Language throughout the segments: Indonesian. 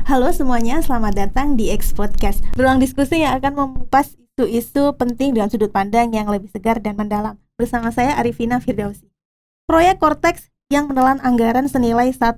Halo semuanya, selamat datang di X Podcast, ruang diskusi yang akan mengupas isu-isu penting dengan sudut pandang yang lebih segar dan mendalam. Bersama saya Arifina Firdausi. Proyek Cortex yang menelan anggaran senilai 1,3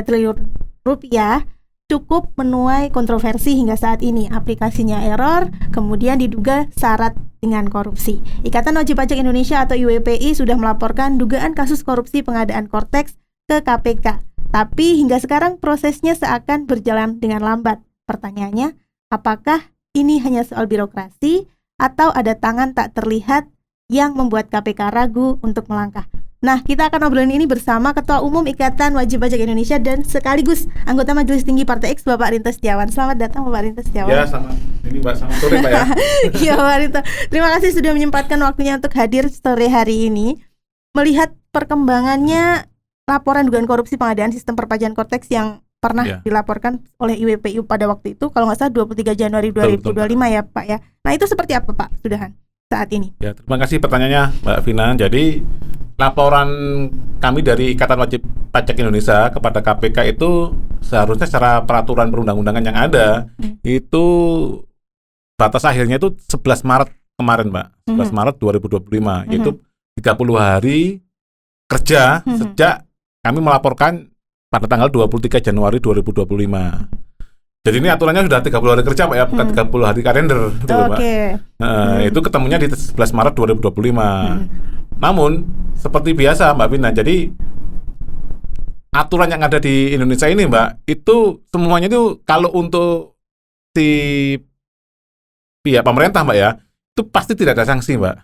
triliun rupiah cukup menuai kontroversi hingga saat ini. Aplikasinya error, kemudian diduga syarat dengan korupsi. Ikatan Wajib Pajak Indonesia atau IWPI sudah melaporkan dugaan kasus korupsi pengadaan Cortex ke KPK. Tapi hingga sekarang prosesnya seakan berjalan dengan lambat. Pertanyaannya, apakah ini hanya soal birokrasi atau ada tangan tak terlihat yang membuat KPK ragu untuk melangkah? Nah, kita akan ngobrolin ini bersama Ketua Umum Ikatan Wajib Pajak Indonesia dan sekaligus anggota Majelis Tinggi Partai X, Bapak Rinto Setiawan. Selamat datang, Bapak Rinto Setiawan. Ya, selamat. Ini Mbak, selamat sore Pak ya. Iya, Bapak Rinto. Terima kasih sudah menyempatkan waktunya untuk hadir sore hari ini. Melihat perkembangannya laporan dugaan korupsi pengadaan sistem perpajakan Cortex yang pernah dilaporkan oleh IWPI pada waktu itu, kalau nggak salah 23 Januari 2025 ya Pak ya. Nah itu seperti apa Pak Sudahan saat ini? Ya, terima kasih pertanyaannya Mbak Vina. Jadi laporan kami dari Ikatan Wajib Pajak Indonesia kepada KPK itu seharusnya secara peraturan perundang-undangan yang ada itu batas akhirnya itu 11 Maret kemarin Mbak, 11 Maret 2025, yaitu 30 hari kerja sejak kami melaporkan pada tanggal 23 Januari 2025. Jadi ini aturannya sudah 30 hari kerja Pak ya, bukan 30 hari kalender gitu Pak. Itu ketemunya di 11 Maret 2025. Namun seperti biasa Mbak Vina, jadi aturan yang ada di Indonesia ini Mbak, itu semuanya itu kalau untuk si pihak pemerintah Mbak ya, itu pasti tidak ada sanksi Mbak.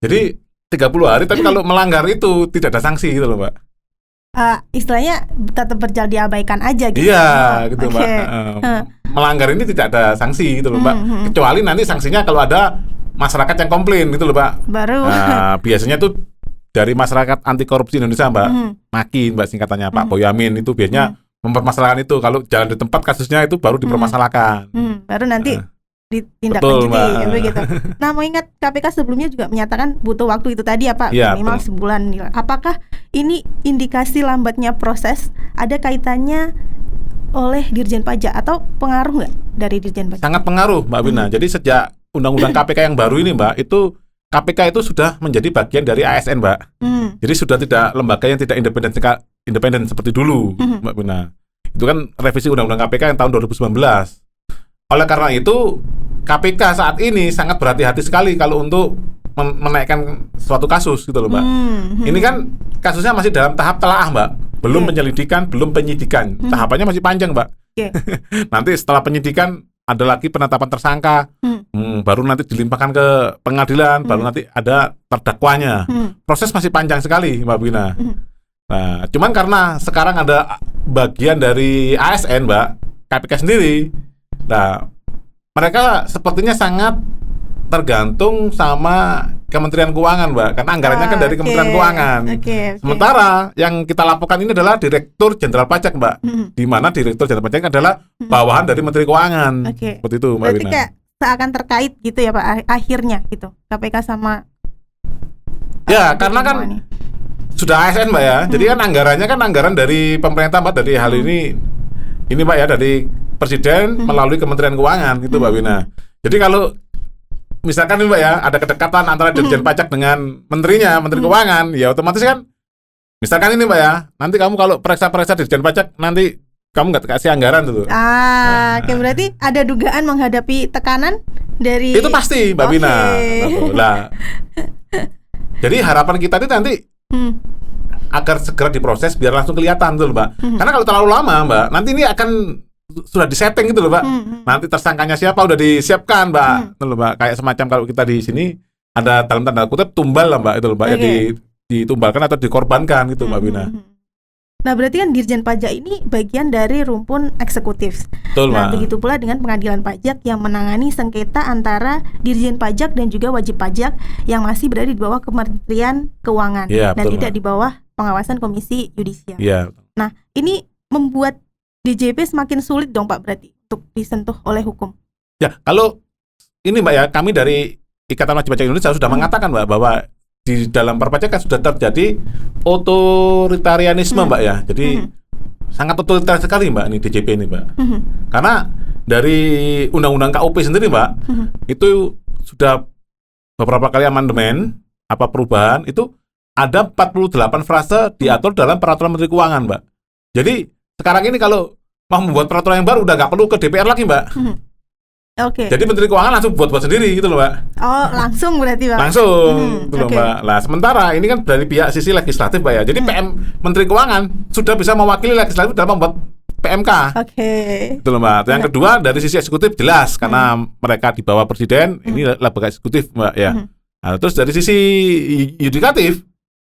Jadi 30 hari tapi kalau melanggar itu tidak ada sanksi gitu loh Mbak. Istilahnya tetap berjalan, diabaikan aja gitu. Iya, gitu Mbak. Melanggar ini tidak ada sanksi gitu loh Mbak. Kecuali nanti sanksinya kalau ada masyarakat yang komplain gitu loh Mbak. Baru. Biasanya tuh dari masyarakat anti korupsi Indonesia Mbak, MAKI Mbak singkatannya, Pak Boyamin itu biasanya mempermasalahkan itu. Kalau jalan di tempat kasusnya itu baru dipermasalahkan. Baru nanti ditindaklanjuti begitu. Nah, mengingat KPK sebelumnya juga menyatakan butuh waktu itu tadi ya Pak, minimal sebulan. Apakah ini indikasi lambatnya proses ada kaitannya oleh Dirjen Pajak atau pengaruh nggak dari Dirjen Pajak? Sangat pengaruh Mbak Wina. Jadi sejak Undang-Undang KPK yang baru ini Mbak, itu KPK itu sudah menjadi bagian dari ASN Mbak. Jadi sudah tidak lembaga yang tidak independen seperti dulu Mbak Wina. Itu kan revisi Undang-Undang KPK yang tahun 2019. Oleh karena itu KPK saat ini sangat berhati-hati sekali kalau untuk menaikkan suatu kasus gitu loh Mbak. Ini kan kasusnya masih dalam tahap telaah Mbak, belum penyelidikan, belum penyidikan. Tahapannya masih panjang Mbak. Nanti setelah penyidikan ada lagi penetapan tersangka, baru nanti dilimpahkan ke pengadilan, baru nanti ada terdakwanya. Proses masih panjang sekali Mbak Wina. Nah, cuman karena sekarang ada bagian dari ASN Mbak, KPK sendiri. Nah, mereka sepertinya sangat tergantung sama Kementerian Keuangan, Mbak. Karena anggarannya kan dari Kementerian Keuangan. Sementara yang kita laporkan ini adalah Direktur Jenderal Pajak, Mbak. Di mana Direktur Jenderal Pajak adalah bawahan dari Menteri Keuangan. Seperti itu, Mbak Wina. Berarti kayak seakan terkait gitu ya, Pak, akhirnya gitu. KPK sama karena kan sudah ASN, Mbak ya. Jadi kan anggarannya kan anggaran dari pemerintah, Mbak, dari hal ini Mbak ya, dari Presiden melalui Kementerian Keuangan gitu Mbak Wina. Jadi kalau misalkan nih Mbak ya, ada kedekatan antara Dirjen Pajak dengan menterinya, Menteri Keuangan, ya otomatis kan misalkan ini Mbak ya, nanti kamu kalau periksa Dirjen Pajak nanti kamu nggak kasih anggaran tuh. Oke, berarti ada dugaan menghadapi tekanan dari itu pasti Mbak Wina. Nah, jadi harapan kita ini nanti agar segera diproses biar langsung kelihatan tuh Mbak. Karena kalau terlalu lama Mbak, nanti ini akan sudah disetting gitu loh Mbak. Nanti tersangkanya siapa udah disiapkan Mbak. Itu loh Mbak, kayak semacam kalau kita di sini ada dalam tanda kutip tumbal lah Mbak, itu loh Mbak, ya ditumbalkan atau dikorbankan gitu Mbak Wina. Nah, berarti kan Dirjen Pajak ini bagian dari rumpun eksekutif. Betul, nah, begitu pula dengan Pengadilan Pajak yang menangani sengketa antara Dirjen Pajak dan juga wajib pajak yang masih berada di bawah Kementerian Keuangan dan betul, tidak di bawah pengawasan Komisi Yudisial. Nah, ini membuat DJP semakin sulit dong Pak berarti untuk disentuh oleh hukum. Ya, kalau ini Mbak ya, kami dari Ikatan Wajib Pajak Indonesia sudah mengatakan Mbak bahwa di dalam perpajakan sudah terjadi otoritarianisme Mbak ya. Jadi sangat otoriter sekali Mbak ini DJP ini Mbak. Karena dari undang-undang KUP sendiri Mbak, itu sudah beberapa kali amandemen, perubahan, itu ada 48 frase diatur dalam peraturan Menteri Keuangan Mbak. Jadi sekarang ini kalau mau membuat peraturan yang baru udah nggak perlu ke DPR lagi Mbak. Oke. Jadi Menteri Keuangan langsung buat sendiri gitu loh Mbak. Oh langsung berarti Mbak. Langsung gitu loh Mbak. Nah sementara ini kan dari pihak sisi legislatif Mbak ya. Jadi Menteri Keuangan sudah bisa mewakili legislatif dalam membuat PMK. Oke. Gitu loh Mbak. Yang kedua dari sisi eksekutif jelas karena mereka di bawah presiden, ini lembaga eksekutif Mbak ya. Nah, terus dari sisi yudikatif,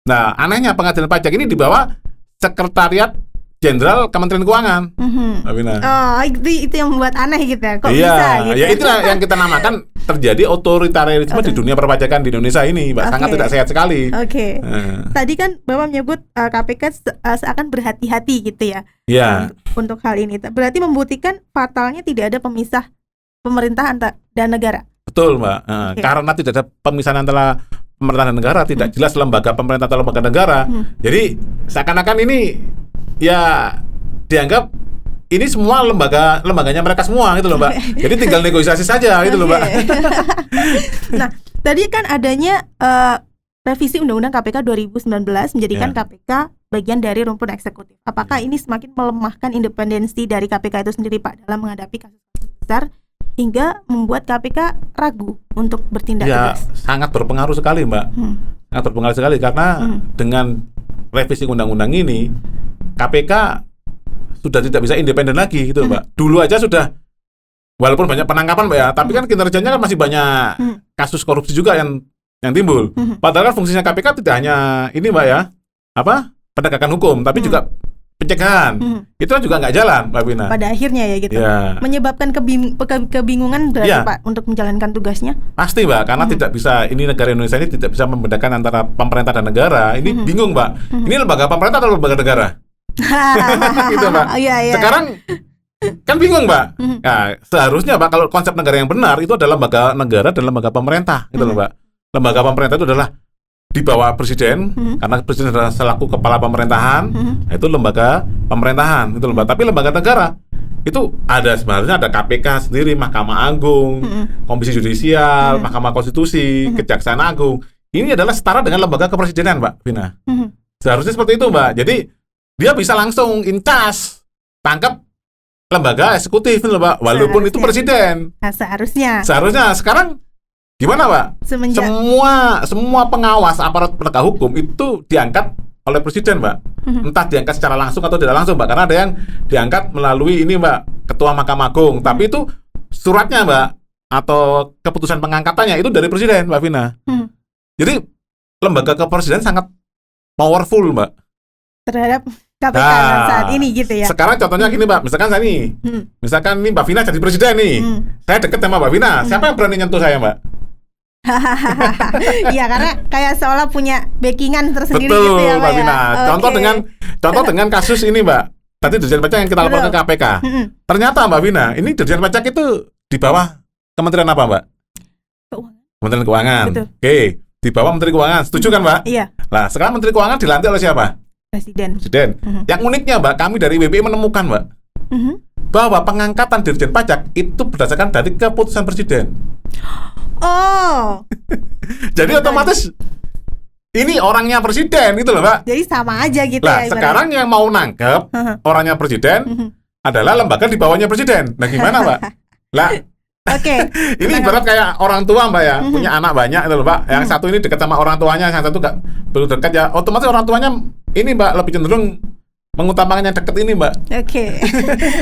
nah anehnya pengadilan pajak ini di bawah Sekretariat Jenderal Kementerian Keuangan. Oh, itu yang membuat aneh gitu ya. Kok iya, bisa gitu? Ya itulah yang kita namakan terjadi otoritarianisme di dunia perpajakan di Indonesia ini, Mbak. Sangat tidak sehat sekali. Oke. Tadi kan Bapak menyebut KPK seakan berhati-hati gitu ya. Iya. Untuk hal ini, berarti membuktikan fatalnya tidak ada pemisah pemerintahan dan negara. Betul, Mbak. Karena tidak ada pemisahan antara pemerintah dan negara, tidak jelas lembaga pemerintah atau lembaga negara. Jadi seakan-akan ini ya dianggap ini semua lembaganya mereka semua gitu loh Mbak. Jadi tinggal negosiasi saja gitu loh Mbak. Nah, tadi kan adanya revisi Undang-Undang KPK 2019 menjadikan KPK bagian dari rumpun eksekutif. Apakah ini semakin melemahkan independensi dari KPK itu sendiri Pak dalam menghadapi kasus besar hingga membuat KPK ragu untuk bertindak tegas? Sangat berpengaruh sekali Mbak. Sangat berpengaruh sekali karena dengan revisi undang-undang ini KPK sudah tidak bisa independen lagi gitu Mbak. Dulu aja sudah walaupun banyak penangkapan Mbak ya, tapi kan kinerjanya kan masih banyak kasus korupsi juga yang timbul. Padahal kan fungsinya KPK tidak hanya ini Mbak ya, penegakan hukum, tapi juga pencegahan. Itu kan juga nggak jalan Mbak Vina. Pada akhirnya ya gitu. Menyebabkan kebingungan berarti Pak untuk menjalankan tugasnya. Pasti Mbak, karena tidak bisa, ini negara Indonesia ini tidak bisa membedakan antara pemerintah dan negara. Ini bingung Mbak. Ini lembaga pemerintah atau lembaga negara? Gitu Mbak. Sekarang kan bingung Mbak. Nah, seharusnya Mbak kalau konsep negara yang benar itu adalah lembaga negara dan lembaga pemerintah gitu loh Mbak. Lembaga pemerintah itu adalah di bawah presiden karena presiden adalah selaku kepala pemerintahan. Itu lembaga pemerintahan itu loh Mbak. Tapi lembaga negara itu sebenarnya ada KPK sendiri, Mahkamah Agung, Komisi Yudisial, Mahkamah Konstitusi, Kejaksaan Agung. Ini adalah setara dengan lembaga kepresidenan Mbak Vina. Seharusnya seperti itu Mbak. Jadi dia bisa langsung incas tangkap lembaga eksekutif itu Mbak, walaupun itu presiden. Nah, seharusnya sekarang gimana Mbak? Semua pengawas aparat penegak hukum itu diangkat oleh presiden Mbak. Entah diangkat secara langsung atau tidak langsung Mbak, karena ada yang diangkat melalui ini Mbak, Ketua Mahkamah Agung, tapi itu suratnya Mbak atau keputusan pengangkatannya itu dari presiden Mbak Vina. Jadi lembaga kepresiden sangat powerful Mbak terhadap KPK saat ini gitu ya. Sekarang contohnya gini Mbak, misalkan saya nih, misalkan nih Mbak Vina jadi presiden nih, saya deket sama Mbak Vina, siapa yang berani nyentuh saya Mbak? Iya, karena kayak seolah punya backingan tersendiri. Betul, gitu ya Mbak Vina. Contoh dengan kasus ini Mbak, tadi Dirjen Pajak yang kita laporkan ke KPK. Ternyata Mbak Vina, ini Dirjen Pajak itu di bawah Kementerian apa Mbak? Kementerian Keuangan. Oke, di bawah Menteri Keuangan. Setuju kan Mbak? Iya. Nah, sekarang Menteri Keuangan dilantik oleh siapa? Presiden. Yang uniknya Mbak, kami dari WPI menemukan Mbak, bahwa pengangkatan Dirjen Pajak itu berdasarkan dari keputusan presiden. Oh. Jadi otomatis ini orangnya presiden gitu loh Mbak. Jadi sama aja gitu lah, ya. Sekarang yang mau nangkep orangnya presiden adalah lembaga di bawahnya presiden. Nah gimana Mbak? Lah ini ibarat kayak orang tua Mbak ya, punya anak banyak itu loh Mbak. Yang satu ini dekat sama orang tuanya, yang satu gak perlu dekat ya. Otomatis orang tuanya ini Mbak lebih cenderung mengutamakan yang dekat ini Mbak.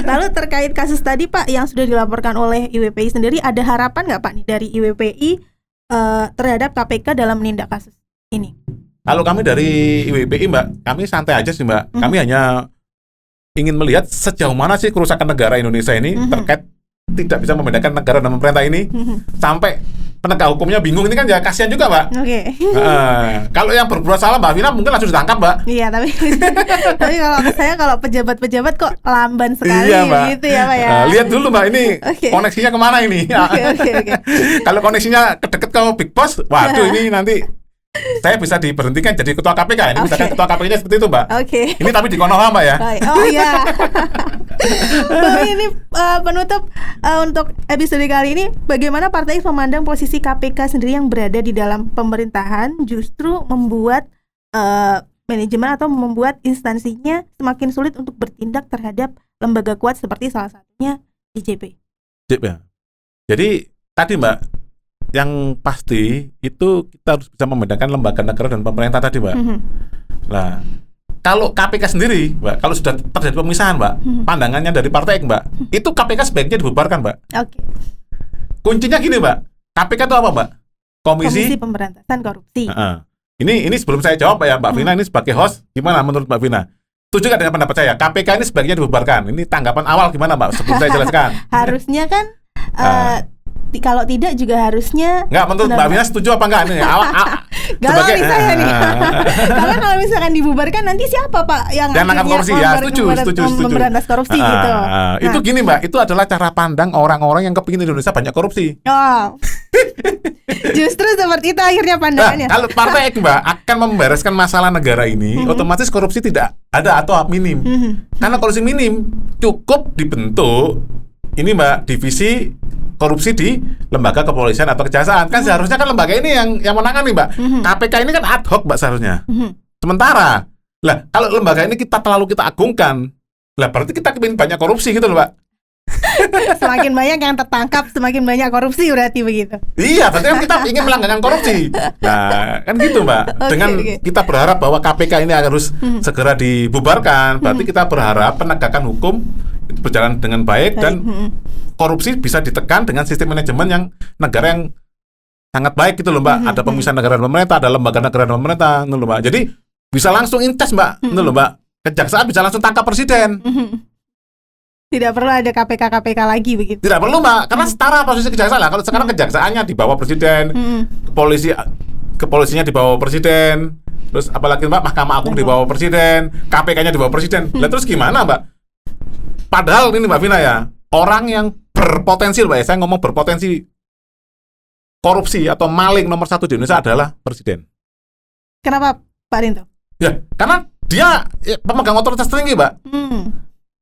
Lalu terkait kasus tadi Pak yang sudah dilaporkan oleh IWPI sendiri, ada harapan nggak Pak nih dari IWPI terhadap KPK dalam menindak kasus ini? Kalau kami dari IWPI Mbak, kami santai aja sih Mbak. Kami hanya ingin melihat sejauh mana sih kerusakan negara Indonesia ini terkait tidak bisa membedakan negara dan pemerintah ini, sampai penegak hukumnya bingung. Ini kan ya kasihan juga Mbak. Kalau yang berbuat salah Mbak Vina mungkin langsung ditangkap Mbak. Iya, tapi kalau pejabat-pejabat kok lamban sekali gitu ya Pak ya. Lihat dulu Mbak ini koneksinya kemana ini. Kalau koneksinya kedeket ke Big Boss, waduh ini nanti saya bisa diberhentikan jadi ketua KPK. Ini Oke. misalkan ketua KPK-nya seperti itu, Mbak. Oke. Ini tapi di Konoha, Mbak ya. Baik. Oh iya. Ini penutup untuk episode kali ini. Bagaimana Partai X memandang posisi KPK sendiri yang berada di dalam pemerintahan justru membuat manajemen atau membuat instansinya semakin sulit untuk bertindak terhadap lembaga kuat seperti salah satunya DJP. Ya. Jadi tadi, Mbak, yang pasti itu kita harus bisa membedakan lembaga negara dan pemerintah tadi, Mbak. Nah, kalau KPK sendiri, Mbak, kalau sudah terjadi pemisahan, Mbak, pandangannya dari Partai X, Mbak, itu KPK sebaiknya dibubarkan, Mbak. Oke. Kuncinya gini, Mbak. KPK itu apa, Mbak? Komisi Pemberantasan Korupsi. Ini sebelum saya jawab, Pak ya, Mbak Vina ini sebagai host, gimana menurut Mbak Vina? Setuju nggak dengan pendapat saya? KPK ini sebaiknya dibubarkan. Ini tanggapan awal gimana, Mbak? Sebelum saya jelaskan. Harusnya kan kalau tidak juga harusnya. Nggak, menurut Mbak Vina setuju apa enggak? Nih, galau nih saya nih. Karena kalau misalkan dibubarkan nanti siapa, Pak, yang nangkap korupsi? Ya, setuju. Memberantas korupsi gitu. Itu gini, Mbak, itu adalah cara pandang orang-orang yang kepingin Indonesia banyak korupsi. Oh. Justru seperti itu akhirnya pandangannya. Kalau Partai X, Mbak, akan membereskan masalah negara ini, otomatis korupsi tidak ada atau minim. Karena korupsi minim cukup dibentuk ini, Mbak, divisi korupsi di lembaga kepolisian atau kejaksaan. Kan seharusnya kan lembaga ini yang menangani, Mbak. KPK ini kan ad hoc, Mbak, seharusnya. Sementara, lah kalau lembaga ini kita agungkan, lah berarti kita ingin banyak korupsi gitu loh, Mbak. Semakin banyak yang tertangkap, semakin banyak korupsi berarti begitu. Iya, berarti kan kita ingin melanggarkan korupsi. Nah, kan gitu, Mbak. Dengan kita berharap bahwa KPK ini harus segera dibubarkan, berarti kita berharap penegakan hukum berjalan dengan baik dan korupsi bisa ditekan dengan sistem manajemen yang negara yang sangat baik gitu loh, Mbak. Ada pemisahan negara dan pemerintah, ada lembaga negara dan pemerintah, gitu loh, Mbak. Jadi bisa langsung intes, Mbak, gitu loh, Mbak. Kejaksaan bisa langsung tangkap presiden. Tidak perlu ada KPK lagi begitu. Tidak perlu, Mbak, karena setara posisi kejaksaan lah. Kalau sekarang kejaksaannya di bawah presiden, kepolisinya di bawah presiden, terus apalagi, Mbak, Mahkamah Agung di bawah presiden, KPK-nya di bawah presiden. Lah terus gimana, Mbak? Padahal ini, Mbak Vina ya, orang yang berpotensi, Mbak ya, saya ngomong berpotensi korupsi atau maling nomor 1 di Indonesia adalah presiden. Kenapa, Pak Rinto? Ya, karena dia pemegang otoritas tertinggi, Mbak.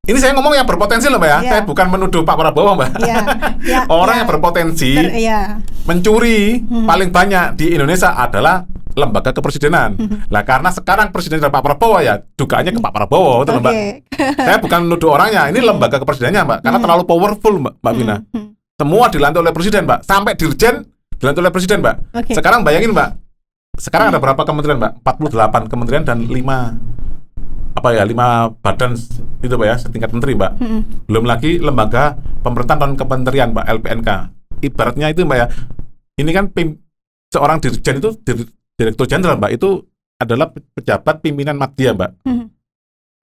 Ini saya ngomong yang berpotensi loh, Mbak ya. Saya bukan menuduh Pak Prabowo, Mbak. Orang yang berpotensi mencuri paling banyak di Indonesia adalah lembaga kepresidenan. Lah karena sekarang presiden adalah Pak Prabowo ya, dugaannya ke Pak Prabowo, itu, Mbak. Saya bukan menuduh orangnya, ini lembaga kepresidenannya, Mbak. Karena terlalu powerful, Mbak Vina. Semua dilantik oleh presiden, Mbak. Sampai dirjen dilantik oleh presiden, Mbak. Sekarang bayangin, Mbak. Sekarang ada berapa kementerian, Mbak? 48 kementerian dan 5 badan itu, Mbak ya, setingkat menteri, Mbak. Belum lagi lembaga pemerintahan non kementerian, Mbak, LPNK. Ibaratnya itu, Mbak ya, ini kan seorang dirjen itu direktur jenderal, Mbak, itu adalah pejabat pimpinan media, Mbak.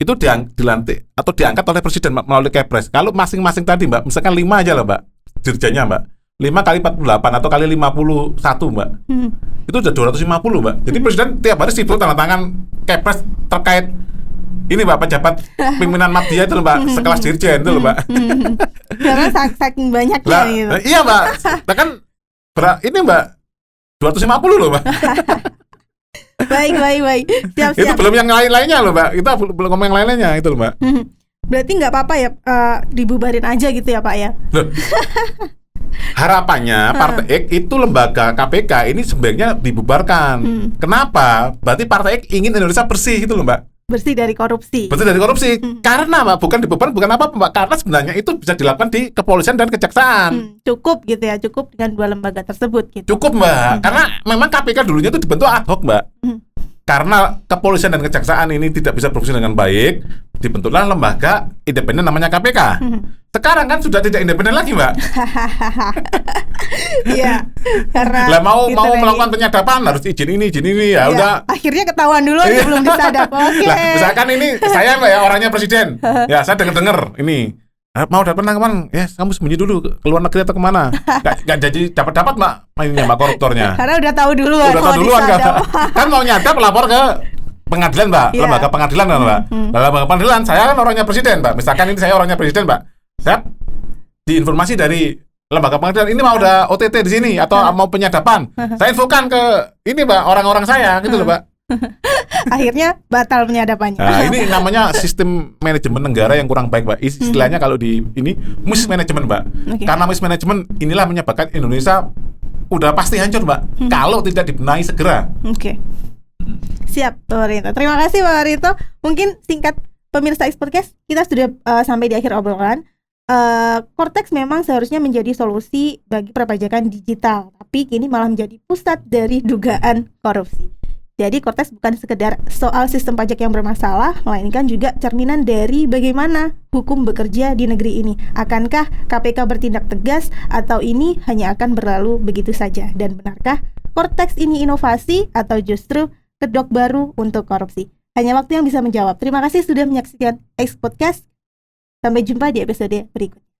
Itu dilantik atau diangkat oleh presiden, Mbak, melalui Kepres. Kalau masing-masing tadi, Mbak, misalkan 5 aja lah, Mbak, dirjennya, Mbak. 5 kali 48 atau kali 51, Mbak. Itu udah 250, Mbak. Jadi presiden tiap hari sibuk tanda tangan Kepres terkait ini, Mbak, pejabat pimpinan media itu loh, Mbak, sekelas dirjen itu loh, Mbak. Karena saking banyaknya gitu. Iya, Mbak. Nah, kan ini, Mbak, 250 loh, Mbak. Baik. Siap. Itu belum yang lain-lainnya loh, Mbak. Kita belum ngomong yang lain-lainnya itu loh, Mbak. Berarti nggak apa-apa ya, dibubarin aja gitu ya, Pak ya? Loh. Harapannya Partai X itu lembaga KPK ini sebenarnya dibubarkan. Kenapa? Berarti Partai X ingin Indonesia bersih gitu loh, Mbak. Bersih dari korupsi. Karena, Mbak, bukan dibeban, bukan apa-apa, Mbak. Karena sebenarnya itu bisa dilakukan di kepolisian dan kejaksaan. Cukup gitu ya, cukup dengan 2 lembaga tersebut gitu. Cukup, Mbak. Karena memang KPK dulunya itu dibentuk ad hoc, Mbak. Karena kepolisian dan kejaksaan ini tidak bisa berfungsi dengan baik, dibentuklah lembaga independen namanya KPK. Sekarang kan sudah tidak independen lagi, Mbak. Iya. Karena mau melakukan penyadapan harus izin ini ya, udah. Akhirnya ketahuan dulu sebelum disadap. Oke. Lah, misalkan ini saya, Mbak ya, orangnya presiden. Ya, saya dengar ini. Mau dapat kapan? Ya, kamu sembunyi dulu ke luar negeri atau kemana? Gak jadi dapat, Mbak, mainnya, Mbak, koruptornya. Karena udah tahu duluan. Udah tahu duluan kan mau nyadap lapor ke pengadilan, Mbak. Lembaga pengadilan kan, Mbak. Lembaga pengadilan, saya kan orangnya presiden, Mbak. Misalkan ini saya orangnya presiden, Mbak. Saya diinformasi dari lembaga pengadilan ini mau udah OTT di sini atau mau penyadapan, saya infokan ke ini Mbak orang-orang saya gitu loh Mbak. Akhirnya batal penyadapannya. Nah, ini namanya sistem manajemen negara yang kurang baik, Mbak. Istilahnya kalau di ini mismanagement, Mbak. Karena mismanagement inilah menyebabkan Indonesia udah pasti hancur, Mbak. Kalau tidak dibenahi segera. Siap, Pak Warito. Terima kasih, Pak Warito. Mungkin singkat pemirsa X-Podcast, kita sudah sampai di akhir obrolan. Cortex memang seharusnya menjadi solusi bagi perpajakan digital, tapi kini malah menjadi pusat dari dugaan korupsi. Jadi Cortex bukan sekedar soal sistem pajak yang bermasalah, melainkan juga cerminan dari bagaimana hukum bekerja di negeri ini. Akankah KPK bertindak tegas atau ini hanya akan berlalu begitu saja? Dan benarkah Cortex ini inovasi atau justru kedok baru untuk korupsi? Hanya waktu yang bisa menjawab. Terima kasih sudah menyaksikan X Podcast. Sampai jumpa di episode berikutnya.